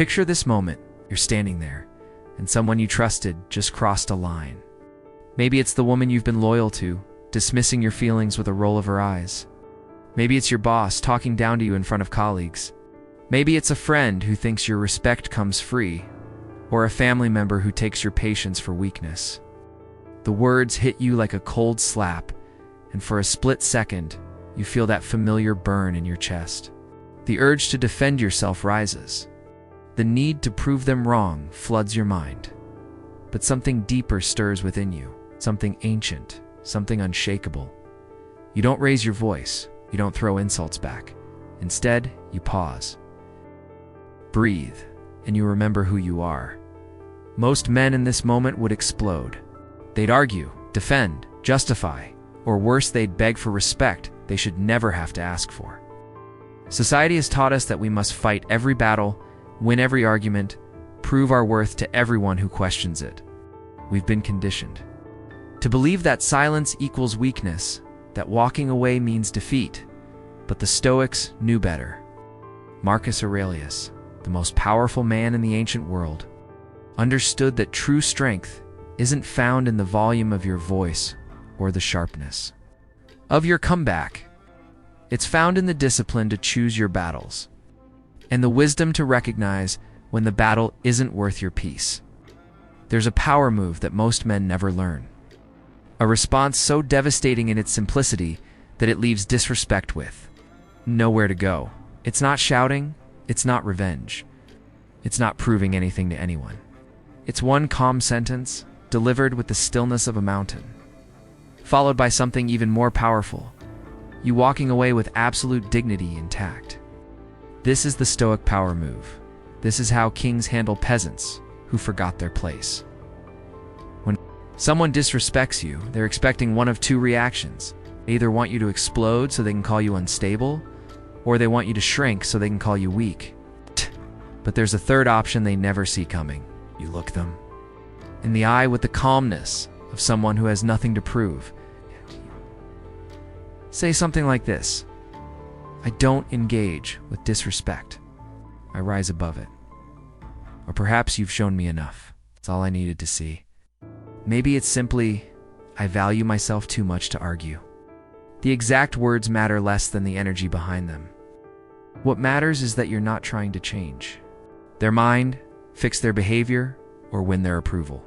Picture this moment. You're standing there, and someone you trusted just crossed a line. Maybe it's the woman you've been loyal to, dismissing your feelings with a roll of her eyes. Maybe it's your boss talking down to you in front of colleagues. Maybe it's a friend who thinks your respect comes free, or a family member who takes your patience for weakness. The words hit you like a cold slap, and for a split second, you feel that familiar burn in your chest. The urge to defend yourself rises. The need to prove them wrong floods your mind. But something deeper stirs within you, something ancient, something unshakable. You don't raise your voice, you don't throw insults back. Instead, you pause. Breathe, and you remember who you are. Most men in this moment would explode. They'd argue, defend, justify, or worse, they'd beg for respect they should never have to ask for. Society has taught us that we must fight every battle, win every argument, prove our worth to everyone who questions it. We've been conditioned to believe that silence equals weakness, that walking away means defeat. But the Stoics knew better. Marcus Aurelius, the most powerful man in the ancient world, understood that true strength isn't found in the volume of your voice or the sharpness of your comeback. It's found in the discipline to choose your battles and the wisdom to recognize when the battle isn't worth your peace. There's a power move that most men never learn. A response so devastating in its simplicity that it leaves disrespect with nowhere to go. It's not shouting, it's not revenge, it's not proving anything to anyone. It's one calm sentence, delivered with the stillness of a mountain, followed by something even more powerful, you walking away with absolute dignity intact. This is the Stoic power move. This is how kings handle peasants who forgot their place. When someone disrespects you, they're expecting one of two reactions. They either want you to explode so they can call you unstable, or they want you to shrink so they can call you weak. But there's a third option they never see coming. You look them in the eye with the calmness of someone who has nothing to prove. Say something like this: I don't engage with disrespect. I rise above it. Or perhaps you've shown me enough. That's all I needed to see. Maybe it's simply, I value myself too much to argue. The exact words matter less than the energy behind them. What matters is that you're not trying to change their mind, fix their behavior, or win their approval.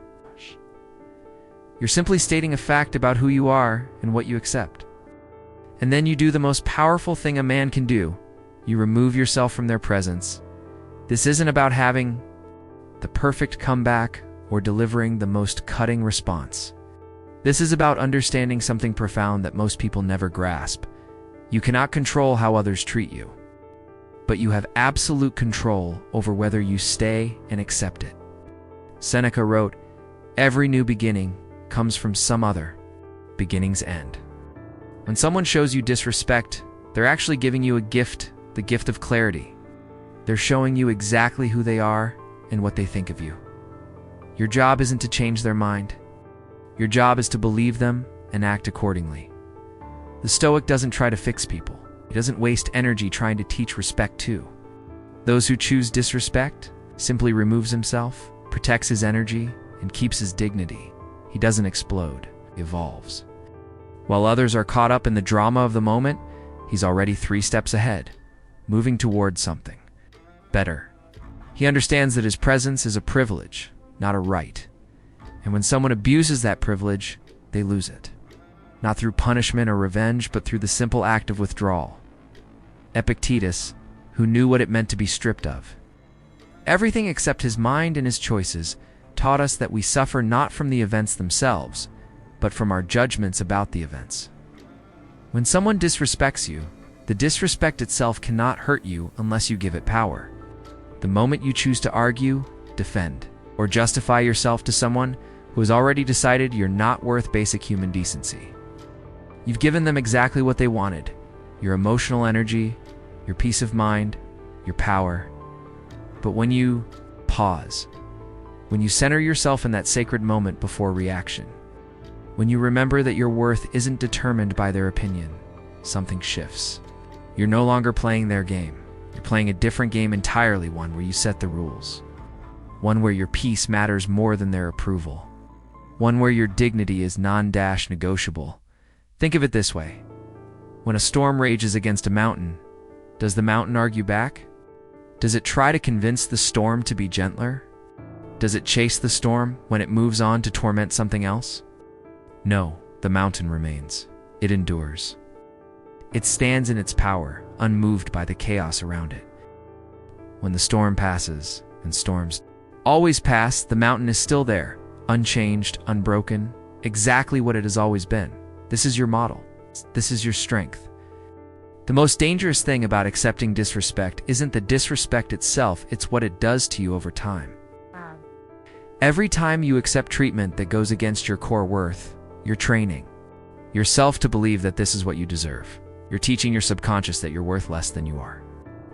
You're simply stating a fact about who you are and what you accept. And then you do the most powerful thing a man can do. You remove yourself from their presence. This isn't about having the perfect comeback or delivering the most cutting response. This is about understanding something profound that most people never grasp. You cannot control how others treat you, but you have absolute control over whether you stay and accept it. Seneca wrote, "Every new beginning comes from some other beginning's end." When someone shows you disrespect, they're actually giving you a gift, the gift of clarity. They're showing you exactly who they are and what they think of you. Your job isn't to change their mind. Your job is to believe them and act accordingly. The Stoic doesn't try to fix people. He doesn't waste energy trying to teach respect too. Those who choose disrespect simply removes himself, protects his energy, and keeps his dignity. He doesn't explode, he evolves. While others are caught up in the drama of the moment, he's already 3 steps ahead, moving towards something better. He understands that his presence is a privilege, not a right. And when someone abuses that privilege, they lose it. Not through punishment or revenge, but through the simple act of withdrawal. Epictetus, who knew what it meant to be stripped of everything except his mind and his choices, taught us that we suffer not from the events themselves, but from our judgments about the events. When someone disrespects you, the disrespect itself cannot hurt you unless you give it power. The moment you choose to argue, defend, or justify yourself to someone who has already decided you're not worth basic human decency, you've given them exactly what they wanted: your emotional energy, your peace of mind, your power. But when you pause, when you center yourself in that sacred moment before reaction, when you remember that your worth isn't determined by their opinion, something shifts. You're no longer playing their game. You're playing a different game entirely, one where you set the rules. One where your peace matters more than their approval. One where your dignity is non-negotiable. Think of it this way. When a storm rages against a mountain, does the mountain argue back? Does it try to convince the storm to be gentler? Does it chase the storm when it moves on to torment something else? No, the mountain remains. It endures. It stands in its power, unmoved by the chaos around it. When the storm passes, and storms always pass, the mountain is still there, unchanged, unbroken, exactly what it has always been. This is your model. This is your strength. The most dangerous thing about accepting disrespect isn't the disrespect itself, it's what it does to you over time. Every time you accept treatment that goes against your core worth, you're training yourself to believe that this is what you deserve. You're teaching your subconscious that you're worth less than you are.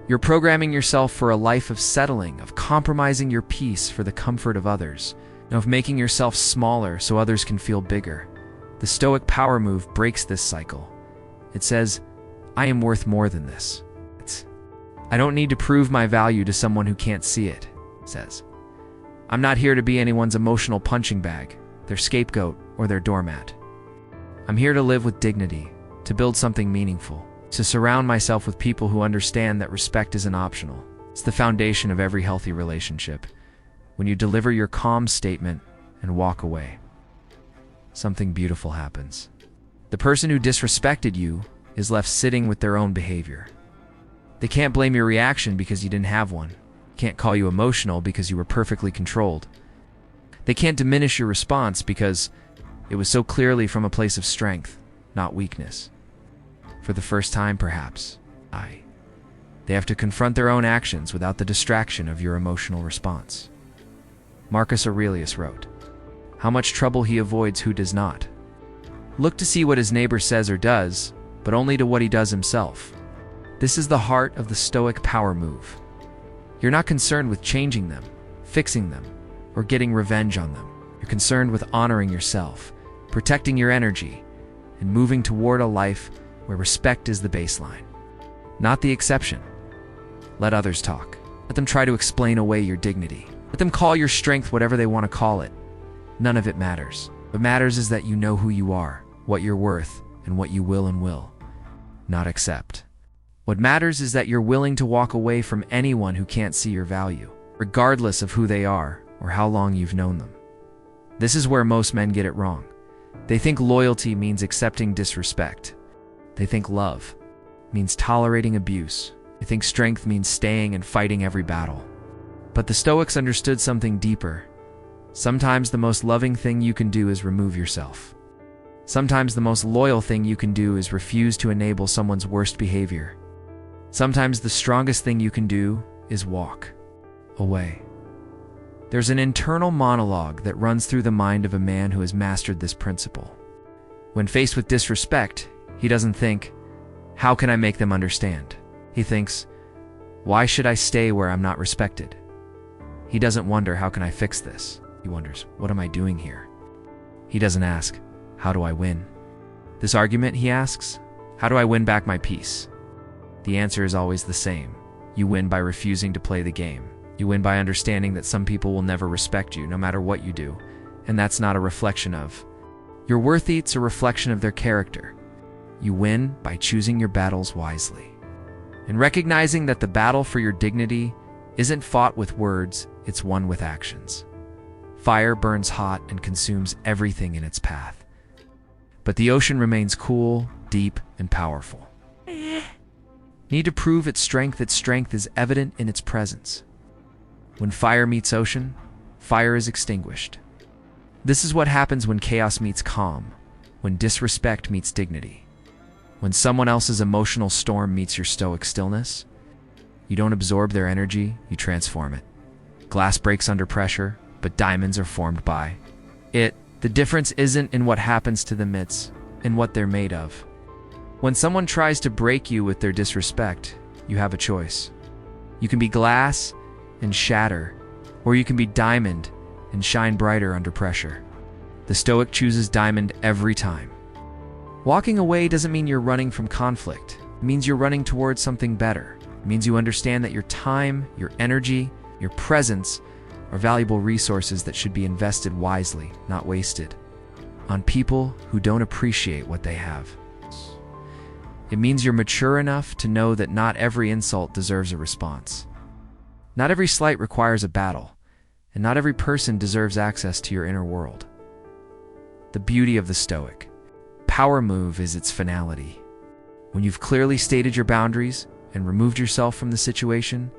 You're programming yourself for a life of settling, of compromising your peace for the comfort of others, and of making yourself smaller so others can feel bigger. The Stoic power move breaks this cycle. It says, I am worth more than this. I don't need to prove my value to someone who can't see it, it says. I'm not here to be anyone's emotional punching bag, their scapegoat, or their doormat. I'm here to live with dignity, to build something meaningful, to surround myself with people who understand that respect isn't optional. It's the foundation of every healthy relationship. When you deliver your calm statement and walk away, something beautiful happens. The person who disrespected you is left sitting with their own behavior. They can't blame your reaction because you didn't have one. Can't call you emotional because you were perfectly controlled. They can't diminish your response because it was so clearly from a place of strength, not weakness. For the first time, perhaps, they have to confront their own actions without the distraction of your emotional response. Marcus Aurelius wrote, "How much trouble he avoids who does not. Look to see what his neighbor says or does, but only to what he does himself." This is the heart of the Stoic power move. You're not concerned with changing them, fixing them, or getting revenge on them. You're concerned with honoring yourself, protecting your energy, and moving toward a life where respect is the baseline, not the exception. Let others talk. Let them try to explain away your dignity. Let them call your strength whatever they want to call it. None of it matters. What matters is that you know who you are, what you're worth, and what you will and will not accept. What matters is that you're willing to walk away from anyone who can't see your value, regardless of who they are or how long you've known them. This is where most men get it wrong. They think loyalty means accepting disrespect. They think love means tolerating abuse. They think strength means staying and fighting every battle. But the Stoics understood something deeper. Sometimes the most loving thing you can do is remove yourself. Sometimes the most loyal thing you can do is refuse to enable someone's worst behavior. Sometimes the strongest thing you can do is walk away. There's an internal monologue that runs through the mind of a man who has mastered this principle. When faced with disrespect, he doesn't think, "How can I make them understand?" He thinks, "Why should I stay where I'm not respected?" He doesn't wonder, "How can I fix this?" He wonders, "What am I doing here?" He doesn't ask, "How do I win this argument?" He asks, "How do I win back my peace?" The answer is always the same. You win by refusing to play the game. You win by understanding that some people will never respect you, no matter what you do, and that's not a reflection of your worth, it's a reflection of their character. You win by choosing your battles wisely and recognizing that the battle for your dignity isn't fought with words, it's won with actions. Fire burns hot and consumes everything in its path, but the ocean remains cool, deep, and powerful. Need to prove its strength is evident in its presence. When fire meets ocean, fire is extinguished. This is what happens when chaos meets calm, when disrespect meets dignity. When someone else's emotional storm meets your stoic stillness, you don't absorb their energy, you transform it. Glass breaks under pressure, but diamonds are formed by it. The difference isn't in what happens to them, it's in what they're made of. When someone tries to break you with their disrespect, you have a choice. You can be glass and shatter, or you can be diamond and shine brighter under pressure. The Stoic chooses diamond every time. Walking away doesn't mean you're running from conflict. It means you're running towards something better. It means you understand that your time, your energy, your presence are valuable resources that should be invested wisely, not wasted, on people who don't appreciate what they have. It means you're mature enough to know that not every insult deserves a response. Not every slight requires a battle, and not every person deserves access to your inner world. The beauty of the Stoic power move is its finality. When you've clearly stated your boundaries and removed yourself from the situation,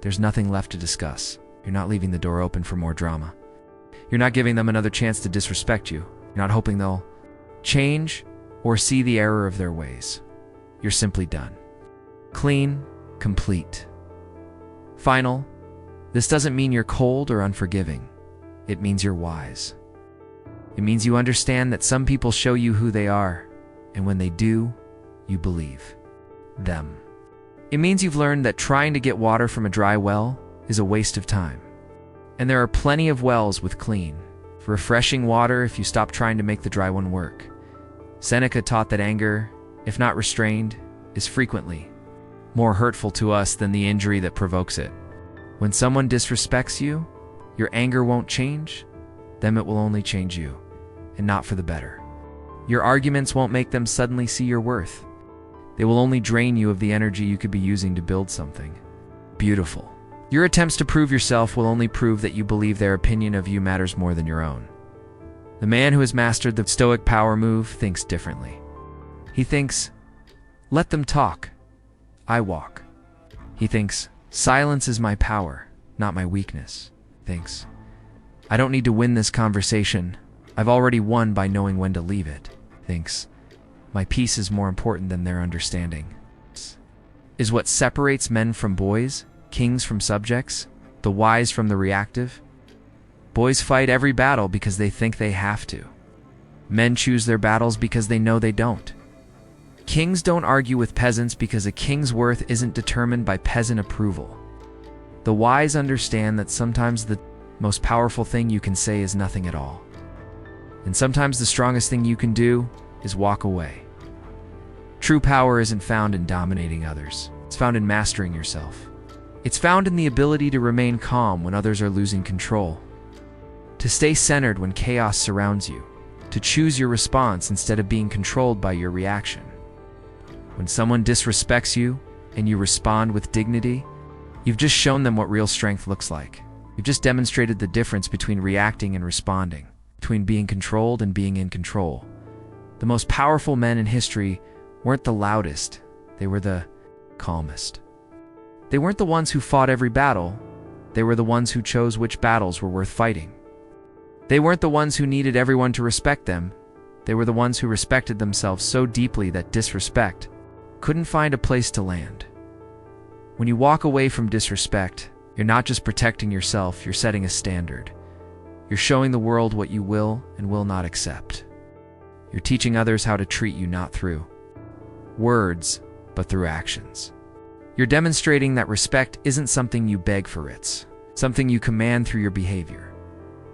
there's nothing left to discuss. You're not leaving the door open for more drama. You're not giving them another chance to disrespect you. You're not hoping they'll change or see the error of their ways. You're simply done. Clean, complete. Final. This doesn't mean you're cold or unforgiving. It means you're wise. It means you understand that some people show you who they are, and when they do, you believe them. It means you've learned that trying to get water from a dry well is a waste of time. And there are plenty of wells with clean, refreshing water if you stop trying to make the dry one work. Seneca taught that anger, if not restrained, is frequently more hurtful to us than the injury that provokes it. When someone disrespects you, your anger won't change, then it will only change you, and not for the better. Your arguments won't make them suddenly see your worth. They will only drain you of the energy you could be using to build something beautiful. Your attempts to prove yourself will only prove that you believe their opinion of you matters more than your own. The man who has mastered the Stoic power move thinks differently. He thinks, let them talk. I walk. He thinks, silence is my power, not my weakness. Thinks, I don't need to win this conversation. I've already won by knowing when to leave it. Thinks, my peace is more important than their understanding. Is what separates men from boys, kings from subjects, the wise from the reactive. Boys fight every battle because they think they have to. Men choose their battles because they know they don't. Kings don't argue with peasants because a king's worth isn't determined by peasant approval. The wise understand that sometimes the most powerful thing you can say is nothing at all. And sometimes the strongest thing you can do is walk away. True power isn't found in dominating others. It's found in mastering yourself. It's found in the ability to remain calm when others are losing control. To stay centered when chaos surrounds you. To choose your response instead of being controlled by your reaction. When someone disrespects you and you respond with dignity, you've just shown them what real strength looks like. You've just demonstrated the difference between reacting and responding, between being controlled and being in control. The most powerful men in history weren't the loudest, they were the calmest. They weren't the ones who fought every battle, they were the ones who chose which battles were worth fighting. They weren't the ones who needed everyone to respect them, they were the ones who respected themselves so deeply that disrespect couldn't find a place to land. When you walk away from disrespect, you're not just protecting yourself, you're setting a standard. You're showing the world what you will and will not accept. You're teaching others how to treat you not through words, but through actions. You're demonstrating that respect isn't something you beg for, it's something you command through your behavior.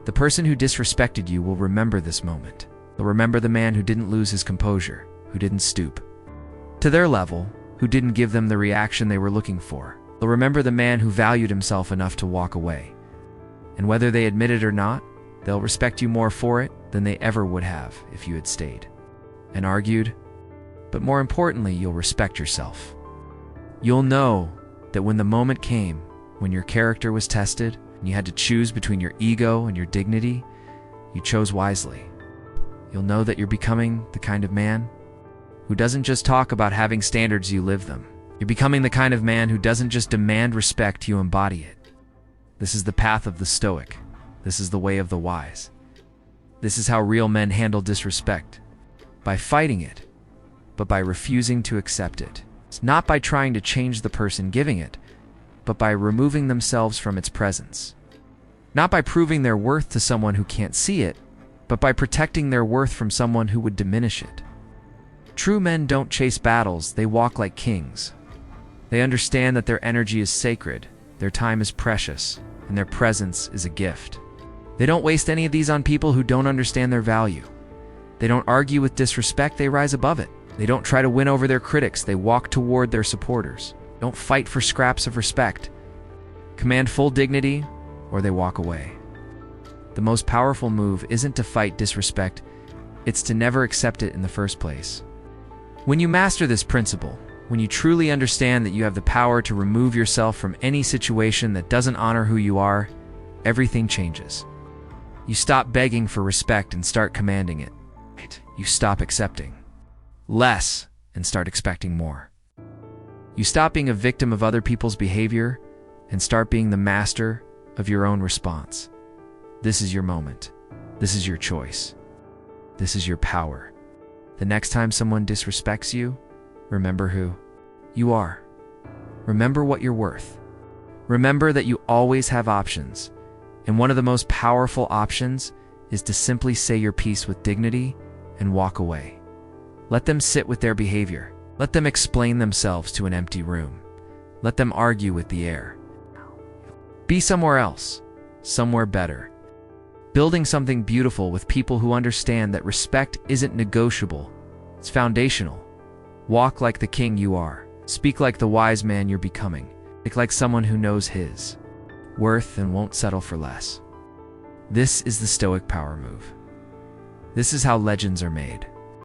The person who disrespected you will remember this moment. They'll remember the man who didn't lose his composure, who didn't stoop to their level, who didn't give them the reaction they were looking for. They'll remember the man who valued himself enough to walk away. And whether they admit it or not, they'll respect you more for it than they ever would have if you had stayed and argued. But more importantly, you'll respect yourself. You'll know that when the moment came, when your character was tested, and you had to choose between your ego and your dignity, you chose wisely. You'll know that you're becoming the kind of man who doesn't just talk about having standards, you live them. You're becoming the kind of man who doesn't just demand respect, you embody it. This is the path of the Stoic. This is the way of the wise. This is how real men handle disrespect. By fighting it, but by refusing to accept it. It's not by trying to change the person giving it, but by removing themselves from its presence. Not by proving their worth to someone who can't see it, but by protecting their worth from someone who would diminish it. True men don't chase battles, they walk like kings. They understand that their energy is sacred, their time is precious, and their presence is a gift. They don't waste any of these on people who don't understand their value. They don't argue with disrespect, they rise above it. They don't try to win over their critics, they walk toward their supporters. Don't fight for scraps of respect. Command full dignity, or they walk away. The most powerful move isn't to fight disrespect, it's to never accept it in the first place. When you master this principle, when you truly understand that you have the power to remove yourself from any situation that doesn't honor who you are, everything changes. You stop begging for respect and start commanding it. You stop accepting less and start expecting more. You stop being a victim of other people's behavior and start being the master of your own response. This is your moment. This is your choice. This is your power. The next time someone disrespects you, remember who you are. Remember what you're worth. Remember that you always have options, and one of the most powerful options is to simply say your piece with dignity and walk away. Let them sit with their behavior. Let them explain themselves to an empty room. Let them argue with the air. Be somewhere else, somewhere better. Building something beautiful with people who understand that respect isn't negotiable, it's foundational. Walk like the king you are. Speak like the wise man you're becoming. Think like someone who knows his worth and won't settle for less. This is the Stoic power move. This is how legends are made.